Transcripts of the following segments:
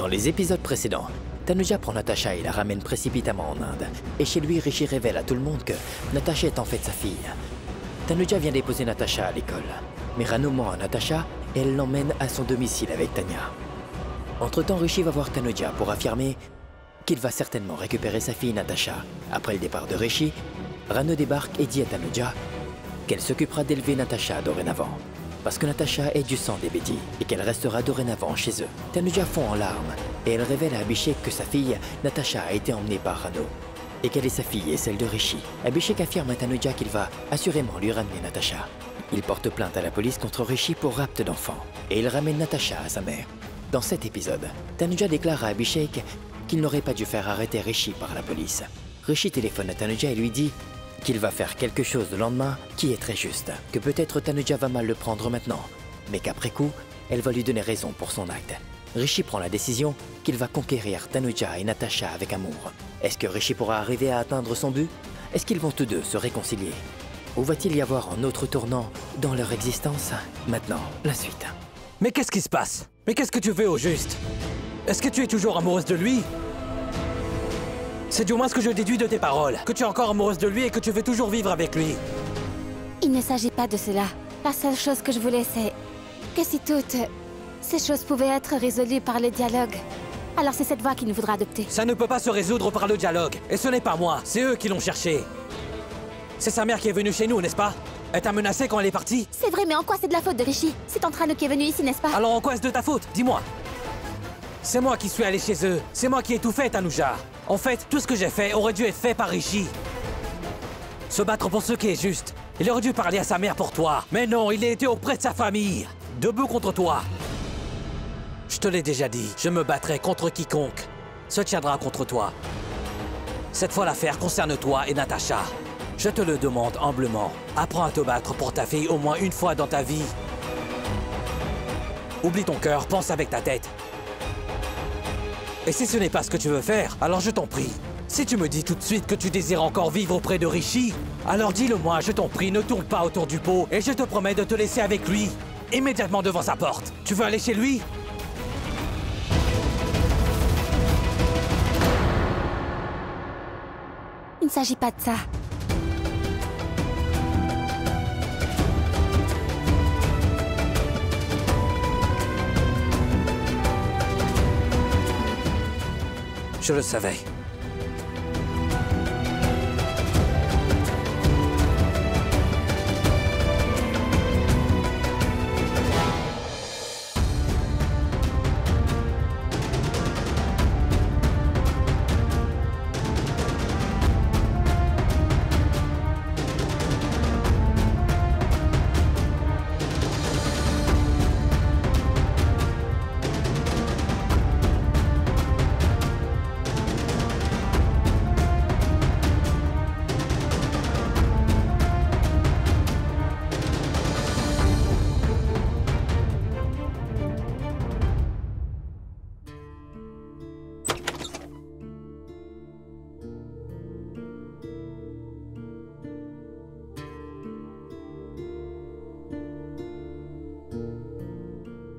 Dans les épisodes précédents, Tanuja prend Natasha et la ramène précipitamment en Inde. Et chez lui, Rishi révèle à tout le monde que Natasha est en fait sa fille. Tanuja vient déposer Natasha à l'école. Mais Rano ment à Natasha et elle l'emmène à son domicile avec Tanya. Entre-temps, Rishi va voir Tanuja pour affirmer qu'il va certainement récupérer sa fille Natasha. Après le départ de Rishi, Rano débarque et dit à Tanuja qu'elle s'occupera d'élever Natasha dorénavant. Parce que Natasha est du sang des Bedi et qu'elle restera dorénavant chez eux. Tanuja fond en larmes et elle révèle à Abhishek que sa fille, Natasha, a été emmenée par Rano et qu'elle est sa fille et celle de Rishi. Abhishek affirme à Tanuja qu'il va assurément lui ramener Natasha. Il porte plainte à la police contre Rishi pour rapt d'enfants et il ramène Natasha à sa mère. Dans cet épisode, Tanuja déclare à Abhishek qu'il n'aurait pas dû faire arrêter Rishi par la police. Rishi téléphone à Tanuja et lui dit qu'il va faire quelque chose le lendemain qui est très juste, que peut-être Tanuja va mal le prendre maintenant, mais qu'après coup, elle va lui donner raison pour son acte. Rishi prend la décision qu'il va conquérir Tanuja et Natasha avec amour. Est-ce que Rishi pourra arriver à atteindre son but? Est-ce qu'ils vont tous deux se réconcilier? Ou va-t-il y avoir un autre tournant dans leur existence? Maintenant, la suite. Mais qu'est-ce qui se passe? Mais qu'est-ce que tu veux au juste? Est-ce que tu es toujours amoureuse de lui? C'est du moins ce que je déduis de tes paroles, que tu es encore amoureuse de lui et que tu veux toujours vivre avec lui. Il ne s'agit pas de cela. La seule chose que je voulais, c'est que si toutes ces choses pouvaient être résolues par le dialogue, alors c'est cette voie qu'il nous faudra adopter. Ça ne peut pas se résoudre par le dialogue. Et ce n'est pas moi, c'est eux qui l'ont cherché. C'est sa mère qui est venue chez nous, n'est-ce pas? Elle t'a menacé quand elle est partie? C'est vrai, mais en quoi c'est de la faute de Rishi? C'est Antrano qui est venu ici, n'est-ce pas? Alors en quoi est-ce de ta faute? Dis-moi. C'est moi qui suis allé chez eux. C'est moi qui ai tout fait, Tanuja. En fait, tout ce que j'ai fait aurait dû être fait par Rishi. Se battre pour ce qui est juste. Il aurait dû parler à sa mère pour toi. Mais non, il a été auprès de sa famille. Debout contre toi. Je te l'ai déjà dit, je me battrai contre quiconque se tiendra contre toi. Cette fois, l'affaire concerne toi et Natasha. Je te le demande humblement. Apprends à te battre pour ta fille au moins une fois dans ta vie. Oublie ton cœur, pense avec ta tête. Et si ce n'est pas ce que tu veux faire, alors je t'en prie. Si tu me dis tout de suite que tu désires encore vivre auprès de Rishi, alors dis-le-moi, je t'en prie, ne tourne pas autour du pot et je te promets de te laisser avec lui, immédiatement devant sa porte. Tu veux aller chez lui? Il ne s'agit pas de ça. Je le savais.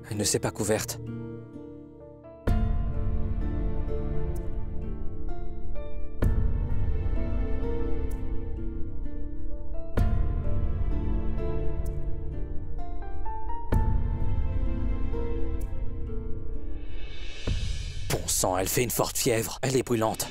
Elle ne s'est pas couverte. Bon sang, elle fait une forte fièvre. Elle est brûlante.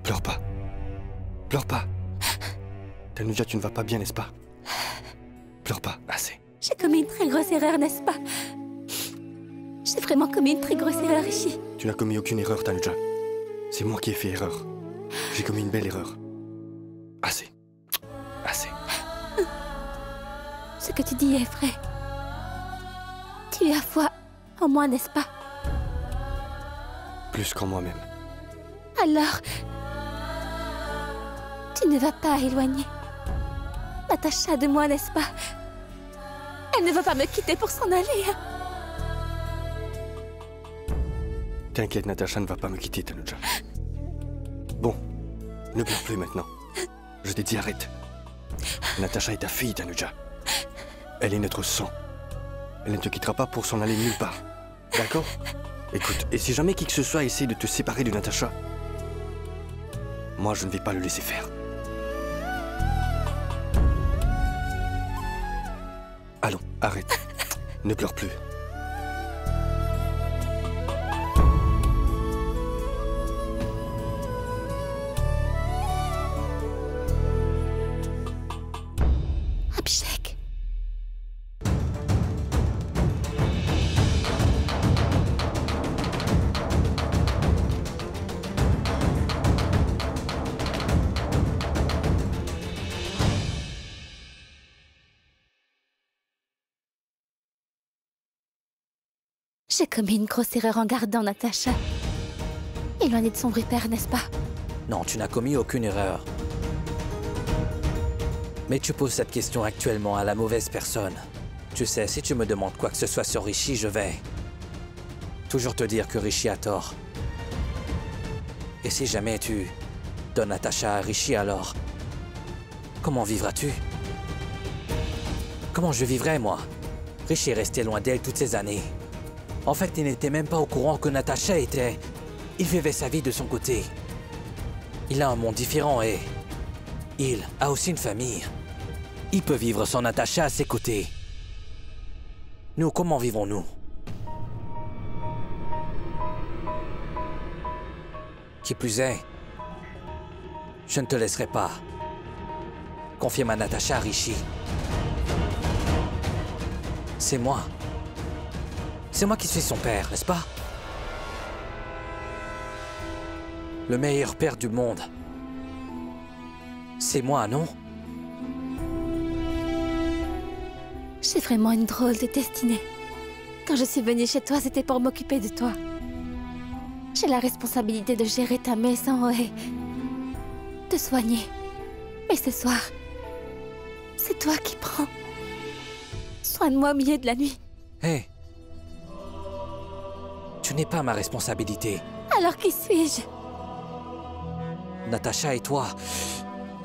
Pleure pas. Pleure pas. Tanuja, tu ne vas pas bien, n'est-ce pas? Pleure pas, assez. J'ai commis une très grosse erreur, n'est-ce pas? J'ai vraiment commis une très grosse erreur, Rishi. Tu n'as commis aucune erreur, Tanuja. C'est moi qui ai fait erreur. J'ai commis une belle erreur. Assez. Assez. Ce que tu dis est vrai. Tu as foi en moi, n'est-ce pas? Plus qu'en moi-même. Alors, tu ne vas pas éloigner Natacha de moi, n'est-ce pas? Elle ne va pas me quitter pour s'en aller. T'inquiète, Natacha ne va pas me quitter, Tanuja. Bon, ne pleure plus maintenant. Je t'ai dit arrête. Natacha est ta fille, Tanuja. Elle est notre sang. Elle ne te quittera pas pour s'en aller nulle part. D'accord? Écoute, et si jamais qui que ce soit essaie de te séparer de Natacha, moi je ne vais pas le laisser faire. Allons, arrête. Ne pleure plus. Abhishek. J'ai commis une grosse erreur en gardant Natacha. Éloignée de son vrai père, n'est-ce pas? Non, tu n'as commis aucune erreur. Mais tu poses cette question actuellement à la mauvaise personne. Tu sais, si tu me demandes quoi que ce soit sur Rishi, je vais toujours te dire que Rishi a tort. Et si jamais tu donnes Natacha à Rishi, alors comment vivras-tu? Comment je vivrai, moi? Rishi est resté loin d'elle toutes ces années. En fait, il n'était même pas au courant que Natacha était... Il vivait sa vie de son côté. Il a un monde différent et... il a aussi une famille. Il peut vivre sans Natacha à ses côtés. Nous, comment vivons-nous? Qui plus est, je ne te laisserai pas confier ma Natacha à Rishi. C'est moi. C'est moi qui suis son père, n'est-ce pas? Le meilleur père du monde. C'est moi, non? J'ai vraiment une drôle de destinée. Quand je suis venue chez toi, c'était pour m'occuper de toi. J'ai la responsabilité de gérer ta maison et... de soigner. Mais ce soir, c'est toi qui prends soin de moi au milieu de la nuit. Hé! Tu n'es pas ma responsabilité. Alors qui suis-je? Natacha et toi,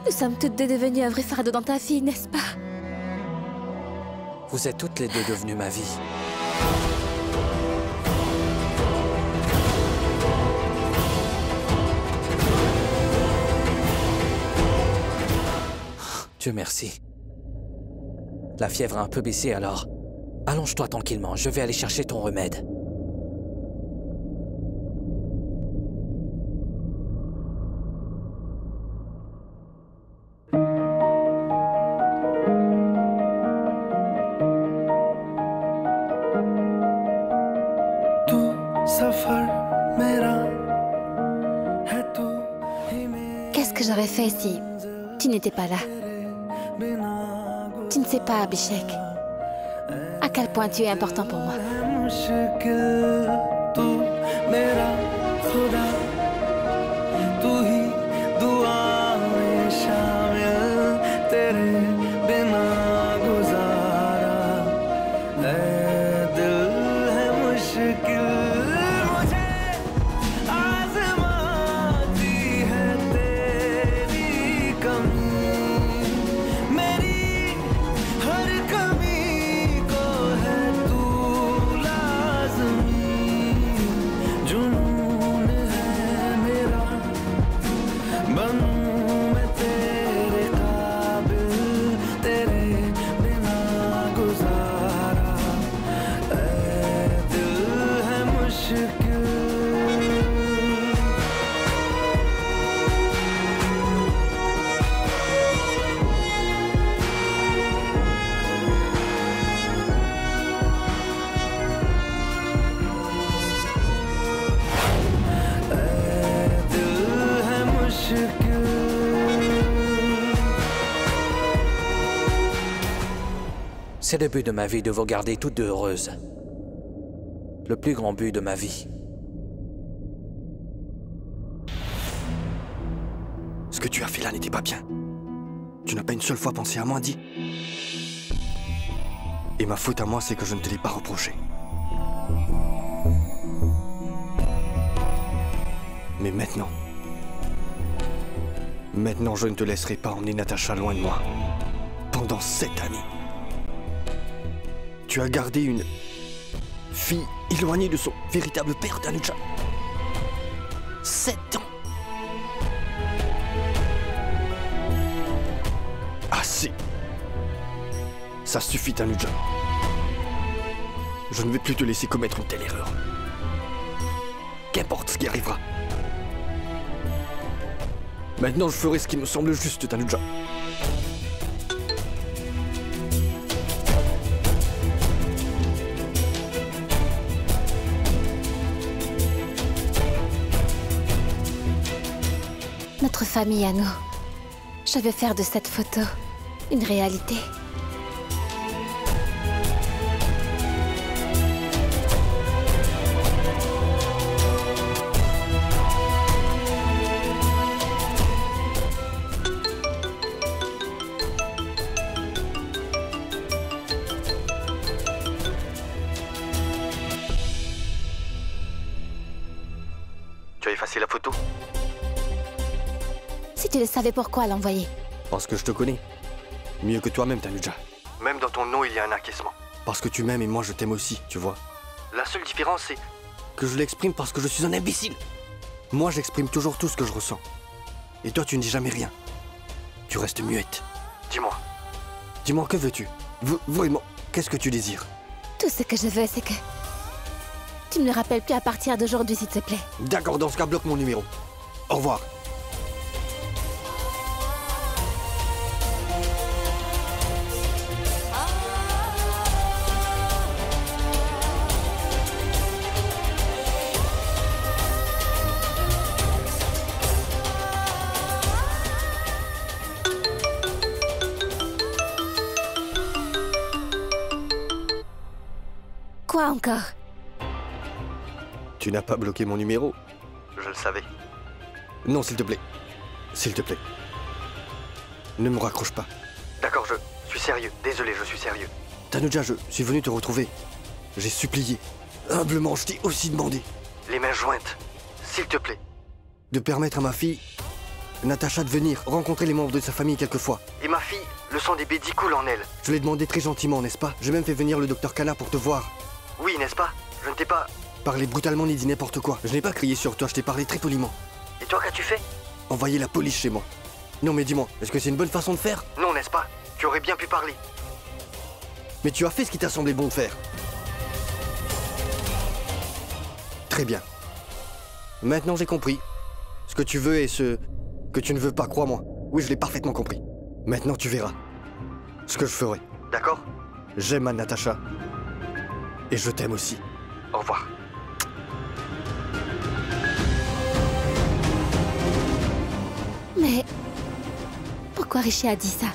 Nous sommes toutes deux devenues un vrai fardeau dans ta vie, n'est-ce pas? vous êtes toutes les deux devenues ma vie. Dieu merci. La fièvre a un peu baissé alors. Allonge-toi tranquillement, je vais aller chercher ton remède. Qu'est-ce que j'aurais fait si tu n'étais pas là? Tu ne sais pas, Abhishek, à quel point tu es important pour moi. C'est le but de ma vie de vous garder toutes deux heureuses. Le plus grand but de ma vie. Ce que tu as fait là n'était pas bien. Tu n'as pas une seule fois pensé à moi, dis. Et ma faute à moi, c'est que je ne te l'ai pas reproché. Mais maintenant... Maintenant, je ne te laisserai pas emmener Natacha loin de moi. Pendant 7 années. Tu as gardé une fille éloignée de son véritable père, Tanuja. 7 ans. Assez. Ça suffit, Tanuja. Je ne vais plus te laisser commettre une telle erreur. Qu'importe ce qui arrivera. Maintenant, je ferai ce qui me semble juste, Tanuja. Notre famille à nous. Je vais faire de cette photo une réalité. Tu as effacé la photo? Si tu le savais, pourquoi l'envoyer? Parce que je te connais. Mieux que toi-même, Tanuja. Même dans ton nom, il y a un acquiescement. Parce que tu m'aimes et moi, je t'aime aussi, tu vois. La seule différence, c'est que je l'exprime parce que je suis un imbécile. Moi, j'exprime toujours tout ce que je ressens. Et toi, tu ne dis jamais rien. Tu restes muette. Dis-moi. Dis-moi, que veux-tu? Vraiment, qu'est-ce que tu désires? Tout ce que je veux, c'est que... tu ne me rappelles plus à partir d'aujourd'hui, s'il te plaît. D'accord, dans ce cas, bloque mon numéro. Au revoir. Quoi encore? Tu n'as pas bloqué mon numéro. Je le savais. Non, s'il te plaît. S'il te plaît. Ne me raccroche pas. D'accord, je suis sérieux. Désolé, je suis sérieux. Tanuja, je suis venu te retrouver. J'ai supplié. Humblement, je t'ai aussi demandé. Les mains jointes. S'il te plaît. De permettre à ma fille, Natacha, de venir rencontrer les membres de sa famille quelquefois. Et ma fille, le sang des bédis coule en elle. Je l'ai demandé très gentiment, n'est-ce pas? J'ai même fait venir le docteur Kana pour te voir. Oui, n'est-ce pas? Je ne t'ai pas... parlé brutalement ni dit n'importe quoi. Je n'ai pas crié sur toi, je t'ai parlé très poliment. Et toi, qu'as-tu fait? Envoyer la police chez moi. Non mais dis-moi, est-ce que c'est une bonne façon de faire? Non, n'est-ce pas? Tu aurais bien pu parler. Mais tu as fait ce qui t'a semblé bon de faire. Très bien. Maintenant j'ai compris. Ce que tu veux et ce que tu ne veux pas, crois-moi. Oui, je l'ai parfaitement compris. Maintenant tu verras ce que je ferai. D'accord? J'aime ma Natacha. Et je t'aime aussi. Au revoir. Mais... pourquoi Rishi a dit ça?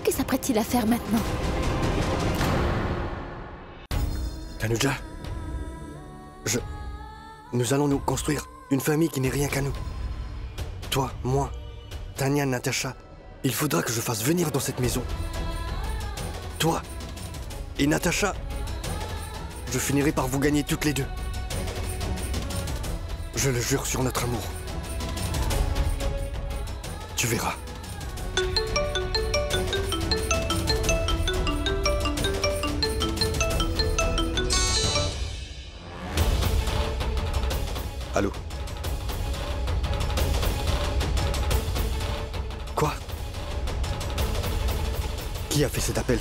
Que s'apprête-t-il à faire maintenant? Tanuja, nous allons nous construire une famille qui n'est rien qu'à nous. Toi, moi, Tanya, Natacha, il faudra que je fasse venir dans cette maison. Toi et Natacha, je finirai par vous gagner toutes les deux. Je le jure sur notre amour. Tu verras. Allô? Quoi? Qui a fait cet appel?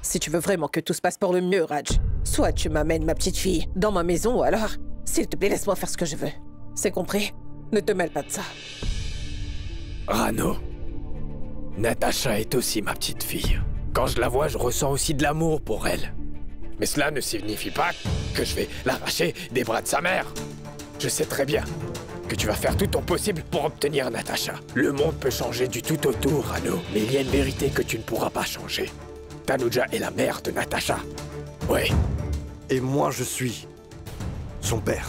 Si tu veux vraiment que tout se passe pour le mieux, Raj, soit tu m'amènes ma petite fille dans ma maison, ou alors, s'il te plaît, laisse-moi faire ce que je veux. C'est compris? Ne te mêle pas de ça. Rano, Natacha est aussi ma petite fille. Quand je la vois, je ressens aussi de l'amour pour elle. Mais cela ne signifie pas que je vais l'arracher des bras de sa mère. Je sais très bien que tu vas faire tout ton possible pour obtenir Natacha. Le monde peut changer du tout autour, Rano, mais il y a une vérité que tu ne pourras pas changer. Tanuja est la mère de Natasha. Ouais. Et moi, je suis son père.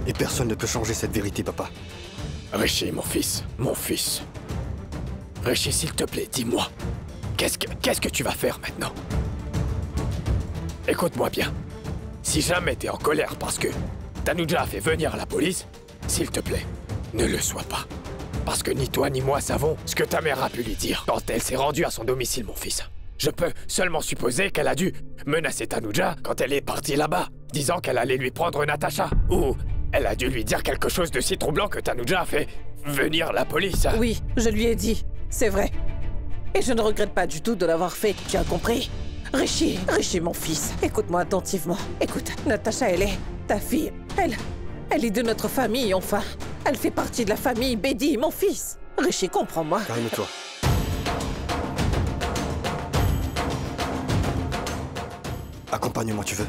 Et personne ne peut changer cette vérité, papa. Rishi, mon fils, mon fils. Rishi, s'il te plaît, dis-moi. Qu'est-ce que tu vas faire maintenant? Écoute-moi bien. Si jamais t'es en colère parce que Tanuja a fait venir la police, s'il te plaît, ne le sois pas. Parce que ni toi ni moi savons ce que ta mère a pu lui dire quand elle s'est rendue à son domicile, mon fils. Je peux seulement supposer qu'elle a dû menacer Tanuja quand elle est partie là-bas, disant qu'elle allait lui prendre Natasha. Ou elle a dû lui dire quelque chose de si troublant que Tanuja a fait venir la police. Oui, je lui ai dit. C'est vrai. Et je ne regrette pas du tout de l'avoir fait, tu as compris? Rishi, mon fils, écoute-moi attentivement. Écoute, Natasha, elle est ta fille. Elle est de notre famille, enfin. Elle fait partie de la famille Bedi, mon fils. Rishi, comprends-moi. Calme-toi. Accompagne-moi, tu veux?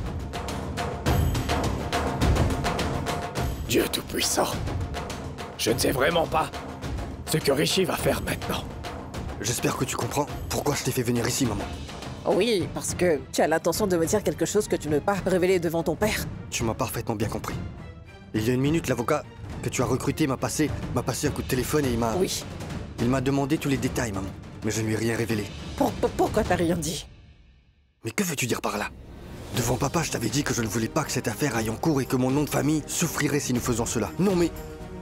Dieu Tout-Puissant. Je ne sais vraiment pas ce que Rishi va faire maintenant. J'espère que tu comprends pourquoi je t'ai fait venir ici, maman. Oui, parce que tu as l'intention de me dire quelque chose que tu ne veux pas révéler devant ton père. Tu m'as parfaitement bien compris. Il y a une minute, l'avocat que tu as recruté m'a passé un coup de téléphone et il m'a... Oui. Il m'a demandé tous les détails, maman. Mais je ne lui ai rien révélé. Pourquoi t'as rien dit? Mais que veux-tu dire par là? Devant papa, je t'avais dit que je ne voulais pas que cette affaire aille en cours et que mon nom de famille souffrirait si nous faisons cela. Non mais...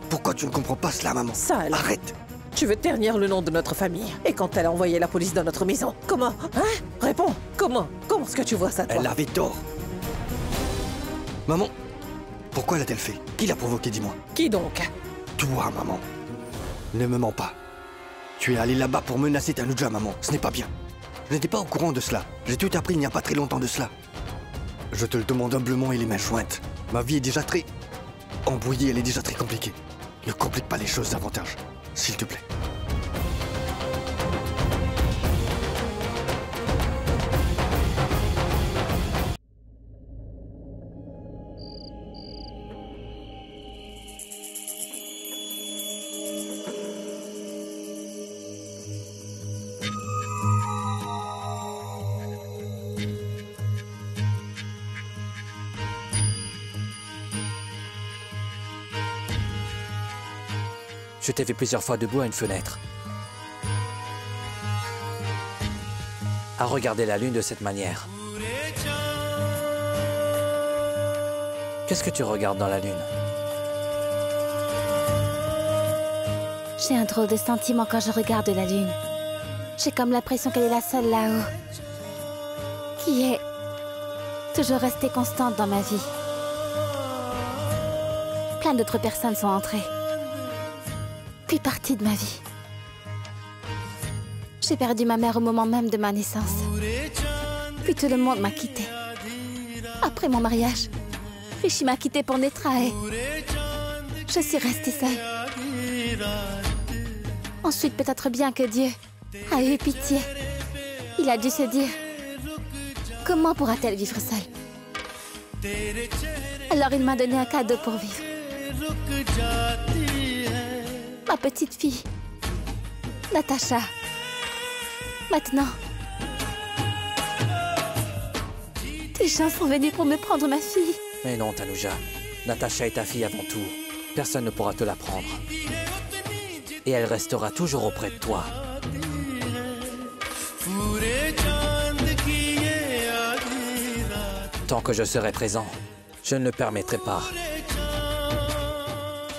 Pourquoi tu ne comprends pas cela, maman? Ça alors. Arrête! Tu veux ternir le nom de notre famille. Et quand elle a envoyé la police dans notre maison, comment? Hein? Réponds. Comment est-ce que tu vois ça, toi? Elle avait tort. Maman, pourquoi l'a-t-elle fait? Qui l'a provoqué, dis-moi? Qui donc? Toi, maman. Ne me mens pas. Tu es allé là-bas pour menacer Tanuja, maman. Ce n'est pas bien. Je n'étais pas au courant de cela. J'ai tout appris il n'y a pas très longtemps de cela. Je te le demande humblement et les mains jointes. Ma vie est déjà très... embrouillée, elle est déjà très compliquée. Ne complique pas les choses davantage. S'il te plaît. Je t'ai vu plusieurs fois debout à une fenêtre, à regarder la lune de cette manière. Qu'est-ce que tu regardes dans la lune? J'ai un drôle de sentiment quand je regarde la lune. J'ai comme l'impression qu'elle est la seule là-haut, qui est toujours restée constante dans ma vie. Plein d'autres personnes sont entrées, puis partie de ma vie. J'ai perdu ma mère au moment même de ma naissance. Puis tout le monde m'a quittée. Après mon mariage, Rishi m'a quittée pour Netra et je suis restée seule. Ensuite, peut-être bien que Dieu a eu pitié. Il a dû se dire, comment pourra-t-elle vivre seule? Alors il m'a donné un cadeau pour vivre. Ma petite fille, Natasha. Maintenant, des gens sont venus pour me prendre ma fille. Mais non, Tanuja. Natasha est ta fille avant tout. Personne ne pourra te la prendre. Et elle restera toujours auprès de toi. Tant que je serai présent, je ne le permettrai pas.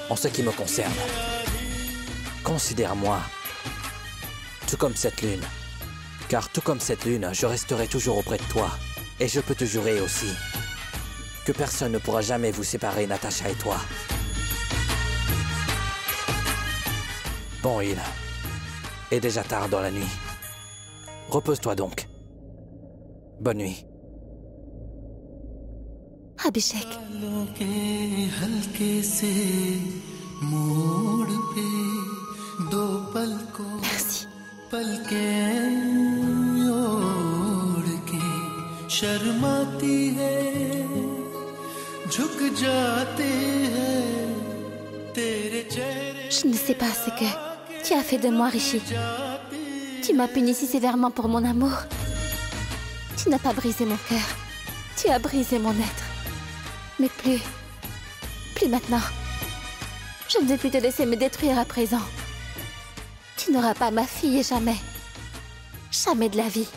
En ce qui me concerne, considère-moi tout comme cette lune. Car tout comme cette lune, je resterai toujours auprès de toi. Et je peux te jurer aussi que personne ne pourra jamais vous séparer, Natasha et toi. Bon, il est déjà tard dans la nuit. Repose-toi donc. Bonne nuit. Abhishek. Merci. शर्माती है झुक जाते हैं Je ne sais pas ce que tu as fait de moi, Rishi. Tu m'as puni si sévèrement pour mon amour. Tu n'as pas brisé mon cœur. Tu as brisé mon être. Mais plus maintenant. Je ne vais plus te laisser me détruire à présent. Tu n'auras pas ma fille et jamais. Jamais de la vie.